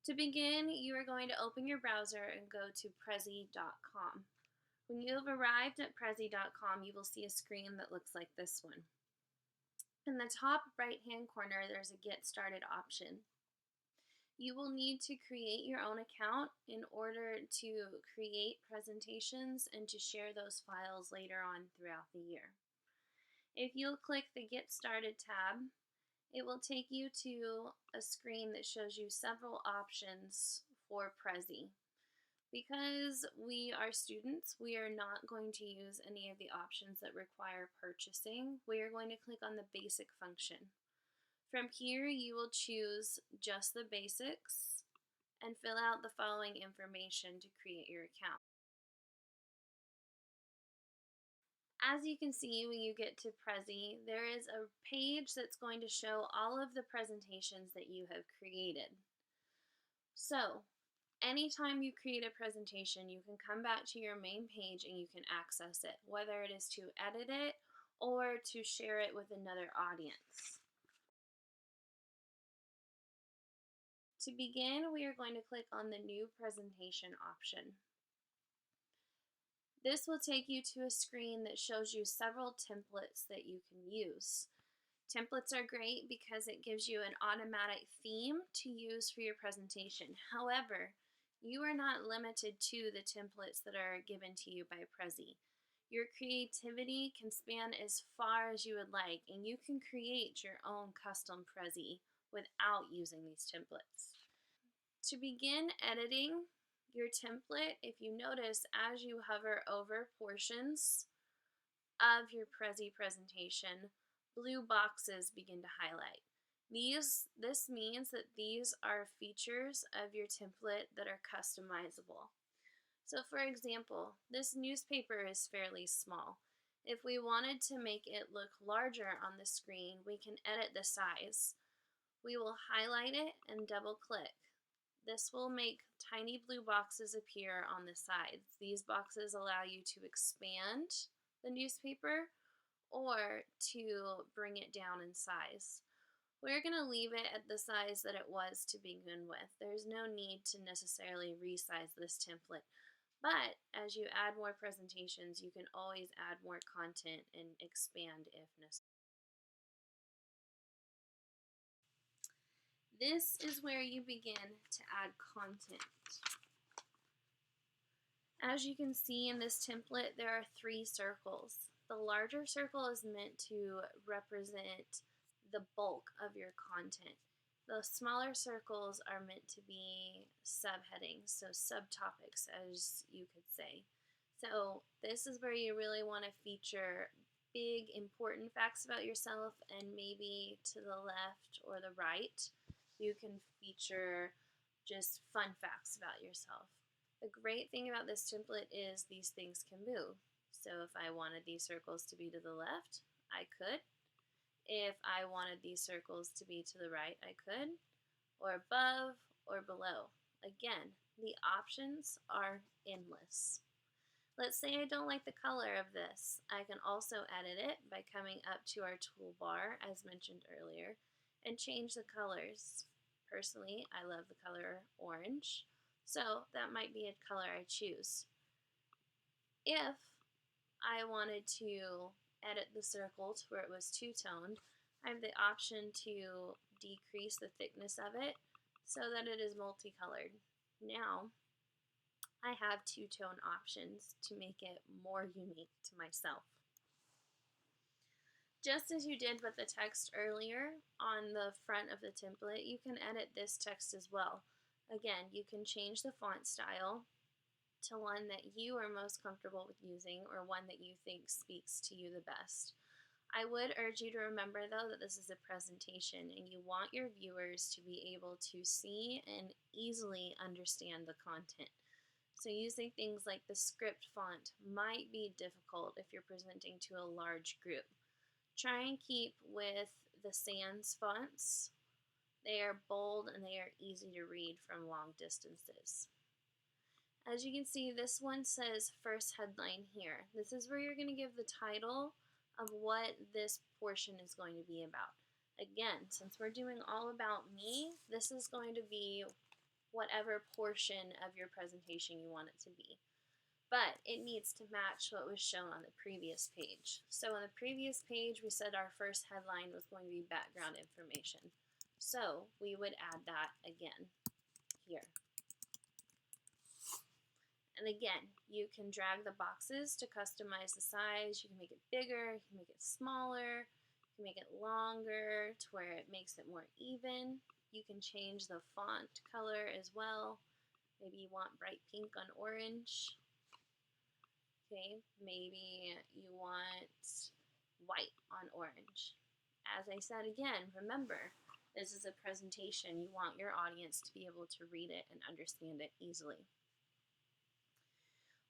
To begin, you are going to open your browser and go to Prezi.com. When you have arrived at Prezi.com, you will see a screen that looks like this one. In the top right-hand corner, there's a Get Started option. You will need to create your own account in order to create presentations and to share those files later on throughout the year. If you'll click the Get Started tab, it will take you to a screen that shows you several options for Prezi. Because we are students, we are not going to use any of the options that require purchasing. We are going to click on the basic function. From here, you will choose just the basics and fill out the following information to create your account. As you can see, when you get to Prezi, there is a page that's going to show all of the presentations that you have created. So, anytime you create a presentation, you can come back to your main page and you can access it, whether it is to edit it or to share it with another audience. To begin, we are going to click on the New Presentation option. This will take you to a screen that shows you several templates that you can use. Templates are great because it gives you an automatic theme to use for your presentation. However, you are not limited to the templates that are given to you by Prezi. Your creativity can span as far as you would like, and you can create your own custom Prezi without using these templates. To begin editing your template, if you notice, as you hover over portions of your Prezi presentation, blue boxes begin to highlight. This means that these are features of your template that are customizable. So for example, this newspaper is fairly small. If we wanted to make it look larger on the screen, we can edit the size. We will highlight it and double click. This will make tiny blue boxes appear on the sides. These boxes allow you to expand the newspaper or to bring it down in size. We're going to leave it at the size that it was to begin with. There's no need to necessarily resize this template. But as you add more presentations, you can always add more content and expand if necessary. This is where you begin to add content. As you can see in this template, there are 3 circles. The larger circle is meant to represent the bulk of your content. The smaller circles are meant to be subheadings, so subtopics, as you could say. So this is where you really want to feature big, important facts about yourself, and maybe to the left or the right, you can feature just fun facts about yourself. The great thing about this template is these things can move. So if I wanted these circles to be to the left, I could. If I wanted these circles to be to the right, I could. Or above or below. Again, the options are endless. Let's say I don't like the color of this. I can also edit it by coming up to our toolbar, as mentioned earlier, and change the colors. Personally, I love the color orange, so that might be a color I choose. If I wanted to edit the circle to where it was two-toned, I have the option to decrease the thickness of it so that it is multicolored. Now, I have two-tone options to make it more unique to myself. Just as you did with the text earlier on the front of the template, you can edit this text as well. Again, you can change the font style to one that you are most comfortable with using or one that you think speaks to you the best. I would urge you to remember though that this is a presentation and you want your viewers to be able to see and easily understand the content. So using things like the script font might be difficult if you're presenting to a large group. Try and keep with the sans fonts. They are bold and they are easy to read from long distances. As you can see, this one says first headline here. This is where you're going to give the title of what this portion is going to be about. Again, since we're doing all about me, this is going to be whatever portion of your presentation you want it to be. But it needs to match what was shown on the previous page. So on the previous page, we said our first headline was going to be background information. So we would add that again here. And again, you can drag the boxes to customize the size. You can make it bigger, you can make it smaller, you can make it longer to where it makes it more even. You can change the font color as well. Maybe you want bright pink on orange. Okay, maybe you want white on orange. As I said again, remember, this is a presentation. You want your audience to be able to read it and understand it easily.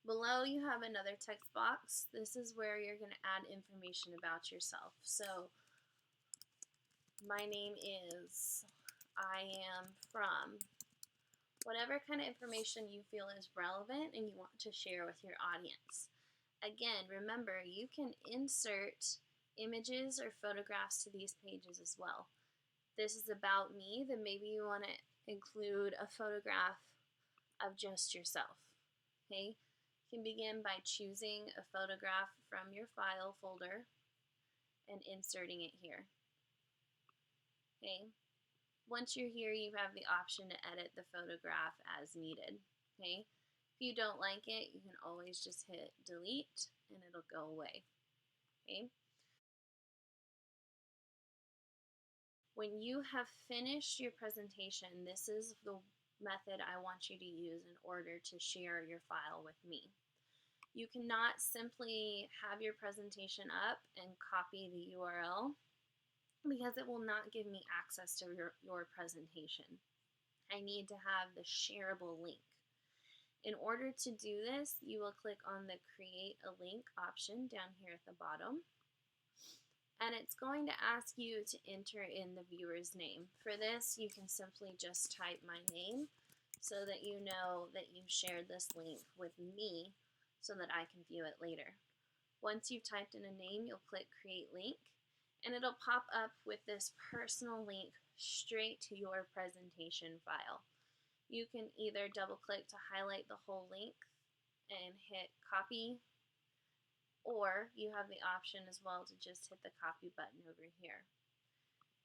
Below you have another text box. This is where you're going to add information about yourself. So my name is, I am from, whatever kind of information you feel is relevant and you want to share with your audience. Again, remember, you can insert images or photographs to these pages as well. This is about me, then maybe you want to include a photograph of just yourself. Okay? You can begin by choosing a photograph from your file folder and inserting it here. Okay? Once you're here, you have the option to edit the photograph as needed. Okay? If you don't like it, you can always just hit delete and it'll go away. Okay? When you have finished your presentation, this is the method I want you to use in order to share your file with me. You cannot simply have your presentation up and copy the URL because it will not give me access to your presentation. I need to have the shareable link. In order to do this, you will click on the Create a Link option down here at the bottom. And it's going to ask you to enter in the viewer's name. For this, you can simply just type my name so that you know that you've shared this link with me so that I can view it later. Once you've typed in a name, you'll click Create Link, and it'll pop up with this personal link straight to your presentation file. You can either double click to highlight the whole link and hit copy, or you have the option as well to just hit the copy button over here.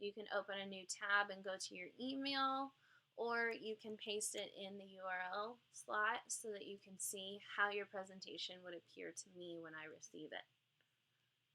You can open a new tab and go to your email, or you can paste it in the URL slot so that you can see how your presentation would appear to me when I receive it.